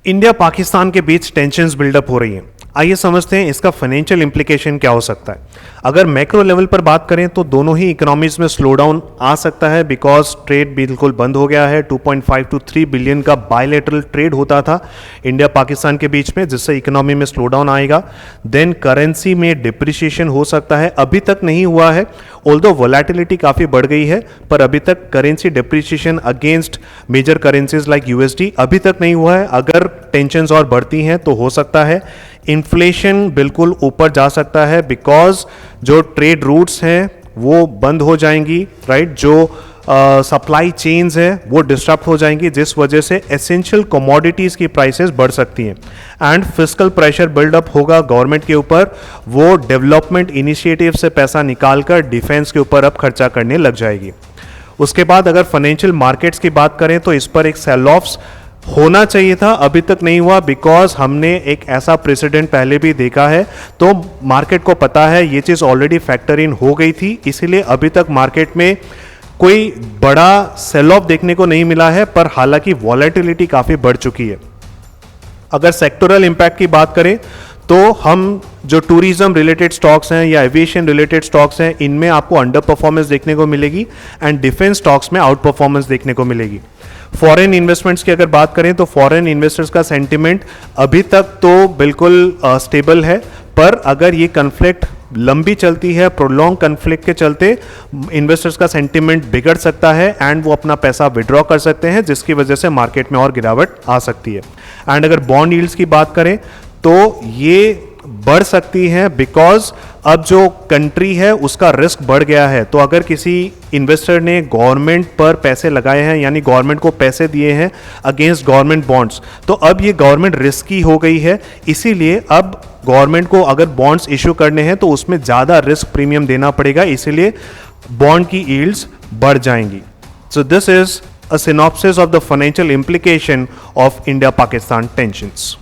India Pakistan के बीच tensions buildup हो रही हैं। आइए समझते हैं इसका फाइनेंशियल इम्प्लीकेशन क्या हो सकता है। अगर मैक्रो लेवल पर बात करें तो दोनों ही इकोनॉमीज में स्लो डाउन आ सकता है, बिकॉज ट्रेड बिल्कुल बंद हो गया है। 2.5 to 3 बिलियन का बायलैटरल ट्रेड होता था इंडिया पाकिस्तान के बीच में, जिससे इकोनॉमी में स्लो डाउन आएगा। देन करेंसी में डिप्रिसिएशन हो सकता है, अभी तक नहीं हुआ है, ऑल्दो वोलेटिलिटी काफ़ी बढ़ गई है, पर अभी तक currency depreciation against major currencies like USD अभी तक नहीं हुआ है। अगर टेंशन्स और बढ़ती हैं तो हो सकता है इन्फ्लेशन बिल्कुल ऊपर जा सकता है, बिकॉज जो ट्रेड रूट्स हैं वो बंद हो जाएंगी, राइट। जो सप्लाई चेन्स है वो डिस्टर्ब हो जाएंगी, जिस वजह से एसेंशियल कमोडिटीज़ की प्राइसेस बढ़ सकती हैं एंड फिस्कल प्रेशर बिल्डअप होगा गवर्नमेंट के ऊपर। वो डेवलपमेंट इनिशिएटिव से पैसा निकालकर डिफेंस के ऊपर अब खर्चा करने लग जाएगी। उसके बाद अगर फाइनेंशियल मार्केट्स की बात करें तो इस पर एक सेल ऑफ्स होना चाहिए था, अभी तक नहीं हुआ, बिकॉज हमने एक ऐसा प्रेसिडेंट पहले भी देखा है, तो मार्केट को पता है ये चीज़ ऑलरेडी फैक्टर इन हो गई थी, इसीलिए अभी तक मार्केट में कोई बड़ा सेल ऑफ देखने को नहीं मिला है। पर हालांकि वॉलेटिलिटी काफ़ी बढ़ चुकी है। अगर सेक्टोरल इम्पैक्ट की बात करें तो हम जो टूरिज्म रिलेटेड स्टॉक्स हैं या एविएशन रिलेटेड स्टॉक्स हैं, इनमें आपको अंडर परफॉर्मेंस देखने को मिलेगी एंड डिफेंस स्टॉक्स में आउट परफॉर्मेंस देखने को मिलेगी। फॉरेन इन्वेस्टमेंट्स की अगर बात करें तो फॉरेन इन्वेस्टर्स का सेंटिमेंट अभी तक तो बिल्कुल स्टेबल है, पर अगर ये कन्फ्लिक्ट लंबी चलती है, प्रोलॉन्ग कन्फ्लिक्ट के चलते इन्वेस्टर्स का सेंटिमेंट बिगड़ सकता है एंड वो अपना पैसा विड्रॉ कर सकते हैं, जिसकी वजह से मार्केट में और गिरावट आ सकती है। एंड अगर बॉन्ड यील्ड्स की बात करें तो ये बढ़ सकती है, बिकॉज अब जो कंट्री है उसका रिस्क बढ़ गया है। तो अगर किसी इन्वेस्टर ने गवर्नमेंट पर पैसे लगाए हैं, यानी गवर्नमेंट को पैसे दिए हैं अगेंस्ट गवर्नमेंट बॉन्ड्स, तो अब ये गवर्नमेंट रिस्की हो गई है। इसीलिए अब गवर्नमेंट को अगर बॉन्ड्स इशू करने हैं तो उसमें ज़्यादा रिस्क प्रीमियम देना पड़ेगा, इसीलिए बॉन्ड की यील्ड्स बढ़ जाएंगी। So this is a synopsis of the financial implication of India Pakistan tensions.